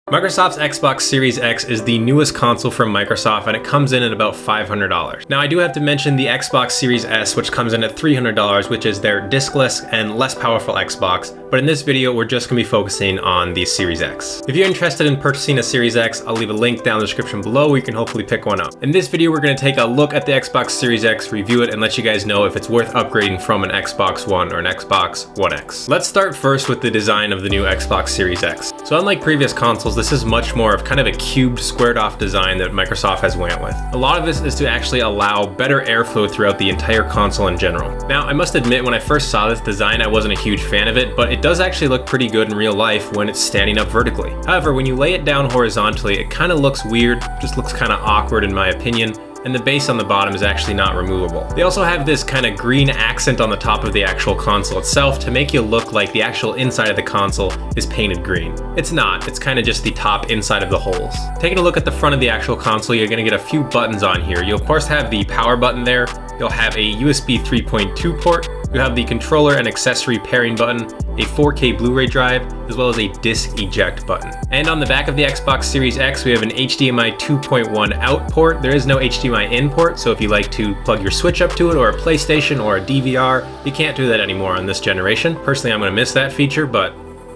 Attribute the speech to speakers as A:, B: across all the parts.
A: Microsoft's Xbox Series X is the newest console from Microsoft, and it comes in at about $500. Now I do have to mention the Xbox Series S, which comes in at $300, which is their discless and less powerful Xbox, but in this video we're just going to be focusing on the Series X. If you're interested in purchasing a Series X, I'll leave a link down in the description below where you can hopefully pick one up. In this video we're going to take a look at the Xbox Series X, review it, and let you guys know if it's worth upgrading from an Xbox One or an Xbox One X. Let's start first with the design of the new Xbox Series X. So unlike previous consoles, this is much more of kind of a cubed, squared off design that Microsoft has went with. A lot of this is to actually allow better airflow throughout the entire console in general. Now, I must admit, when I first saw this design, I wasn't a huge fan of it, but it does actually look pretty good in real life when it's standing up vertically. However, when you lay it down horizontally, it kind of looks weird, just looks kind of awkward in my opinion, and the base on the bottom is actually not removable. They also have this kind of green accent on the top of the actual console itself to make you look like the actual inside of the console is painted green. It's not, it's kind of just the top inside of the holes. Taking a look at the front of the actual console, you're going to get a few buttons on here. You'll of course have the power button there, you'll have a USB 3.2 port, you have the controller and accessory pairing button, a 4K Blu-ray drive, as well as a disc eject button. And on the back of the Xbox Series X, we have an HDMI 2.1 out port. There is no HDMI in port, so if you like to plug your Switch up to it, or a PlayStation, or a DVR, you can't do that anymore on this generation. Personally, I'm gonna miss that feature, but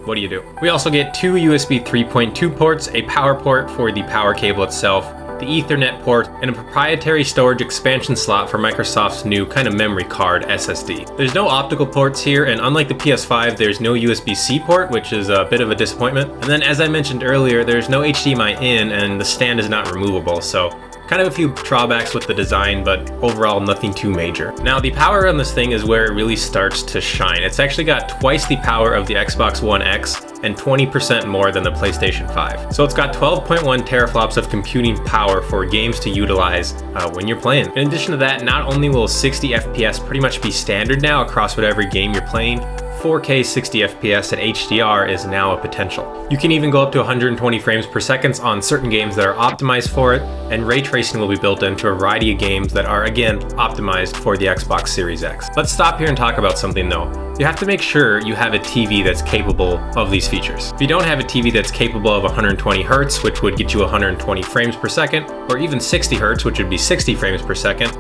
A: what do you do? We also get two USB 3.2 ports, a power port for the power cable itself, the Ethernet port, and a proprietary storage expansion slot for Microsoft's new kind of memory card SSD. There's no optical ports here, and unlike the PS5, there's no USB-C port, which is a bit of a disappointment. And then, as I mentioned earlier, there's no HDMI in, and the stand is not removable, so kind of a few drawbacks with the design, but overall nothing too major. Now the power on this thing is where it really starts to shine. It's actually got twice the power of the Xbox One X and 20% more than the PlayStation 5. So it's got 12.1 teraflops of computing power for games to utilize when you're playing. In addition to that, not only will 60 FPS pretty much be standard now across whatever game you're playing, 4K 60 FPS at HDR is now a potential. You can even go up to 120 frames per second on certain games that are optimized for it, and ray tracing will be built into a variety of games that are, again, optimized for the Xbox Series X. Let's stop here and talk about something though. You have to make sure you have a TV that's capable of these features. If you don't have a TV that's capable of 120 Hz, which would get you 120 frames per second, or even 60 Hz, which would be 60 frames per second,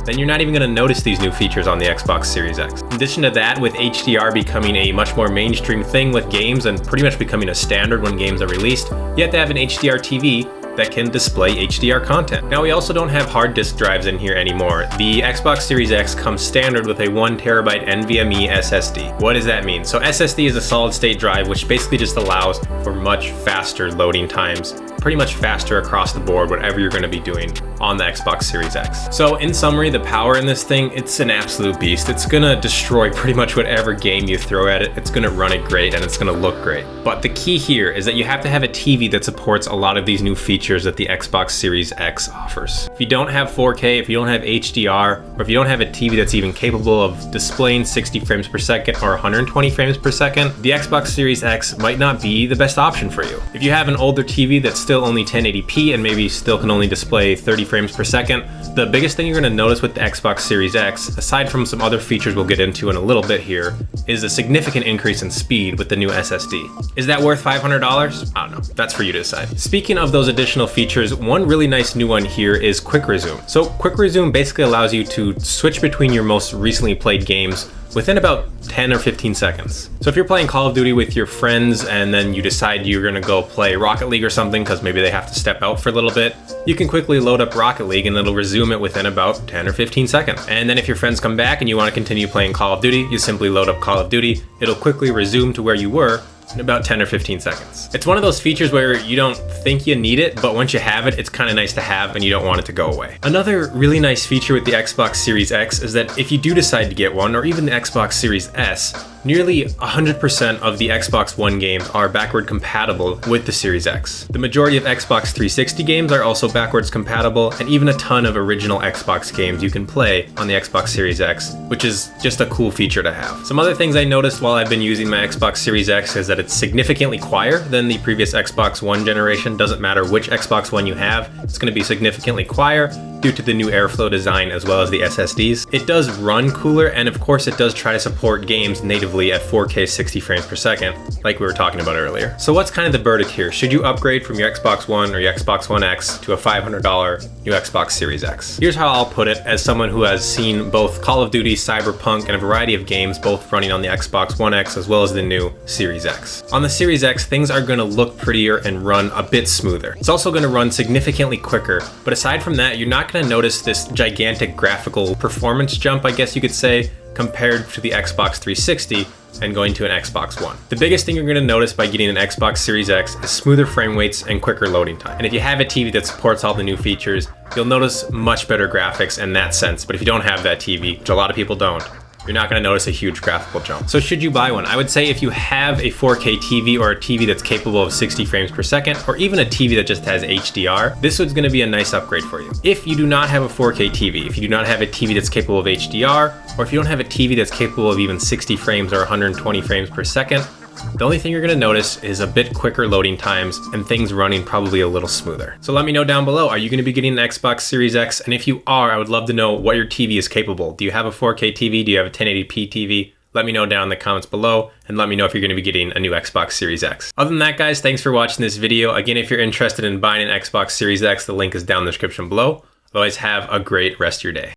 A: then you're not even going to notice these new features on the Xbox Series X. In addition to that, with HDR becoming a much more mainstream thing with games and pretty much becoming a standard when games are released, you have to have an HDR TV that can display HDR content. Now we also don't have hard disk drives in here anymore. The Xbox Series X comes standard with a 1 terabyte nVME SSD. What does that mean? So SSD is a solid state drive, which basically just allows for much faster loading times, pretty much faster across the board, whatever you're gonna be doing on the Xbox Series X. So in summary, the power in this thing, it's an absolute beast. It's gonna destroy pretty much whatever game you throw at it. It's gonna run it great and it's gonna look great. But the key here is that you have to have a TV that supports a lot of these new features that the Xbox Series X offers. If you don't have 4K, if you don't have HDR, or if you don't have a TV that's even capable of displaying 60 frames per second or 120 frames per second, the Xbox Series X might not be the best option for you. If you have an older TV that's still only 1080p and maybe still can only display 30 frames per second, the biggest thing you're going to notice with the Xbox Series X, aside from some other features we'll get into in a little bit here, is a significant increase in speed with the new SSD. Is that worth $500? I don't know. That's for you to decide. Speaking of those additional features, one really nice new one here is Quick Resume. So Quick Resume basically allows you to switch between your most recently played games within about 10 or 15 seconds. So if you're playing Call of Duty with your friends and then you decide you're gonna go play Rocket League or something because maybe they have to step out for a little bit, you can quickly load up Rocket League and it'll resume it within about 10 or 15 seconds. And then if your friends come back and you want to continue playing Call of Duty, you simply load up Call of Duty, it'll quickly resume to where you were in about 10 or 15 seconds. It's one of those features where you don't think you need it, but once you have it, it's kind of nice to have and you don't want it to go away. Another really nice feature with the Xbox Series X is that if you do decide to get one, or even the Xbox Series S, nearly 100% of the Xbox One games are backward compatible with the Series X. The majority of Xbox 360 games are also backwards compatible, and even a ton of original Xbox games you can play on the Xbox Series X, which is just a cool feature to have. Some other things I noticed while I've been using my Xbox Series X is that that it's significantly quieter than the previous Xbox One generation. Doesn't matter which Xbox One you have, it's going to be significantly quieter due to the new airflow design as well as the SSDs. It does run cooler, and of course it does try to support games natively at 4K 60 frames per second, like we were talking about earlier. So what's kind of the verdict here? Should you upgrade from your Xbox One or your Xbox One X to a $500 new Xbox Series X? Here's how I'll put it as someone who has seen both Call of Duty, Cyberpunk, and a variety of games both running on the Xbox One X as well as the new Series X. On the Series X, things are going to look prettier and run a bit smoother. It's also going to run significantly quicker, but aside from that, you're not going to notice this gigantic graphical performance jump, I guess you could say, compared to the Xbox 360 and going to an Xbox One. The biggest thing you're going to notice by getting an Xbox Series X is smoother frame rates and quicker loading time. And if you have a TV that supports all the new features, you'll notice much better graphics in that sense. But if you don't have that TV, which a lot of people don't, you're not going to notice a huge graphical jump. So should you buy one? I would say if you have a 4K TV or a TV that's capable of 60 frames per second, or even a TV that just has HDR, this one's going to be a nice upgrade for you. If you do not have a 4K TV, if you do not have a TV that's capable of HDR, or if you don't have a TV that's capable of even 60 frames or 120 frames per second, the only thing you're going to notice is a bit quicker loading times and things running probably a little smoother. So let me know down below, are you going to be getting an Xbox Series X? And if you are, I would love to know what your TV is capable. Do you have a 4K TV? Do you have a 1080p TV? Let me know down in the comments below, and let me know if you're going to be getting a new Xbox Series X. Other than that, guys, thanks for watching this video. Again, if you're interested in buying an Xbox Series X, the link is down in the description below. Otherwise, have a great rest of your day.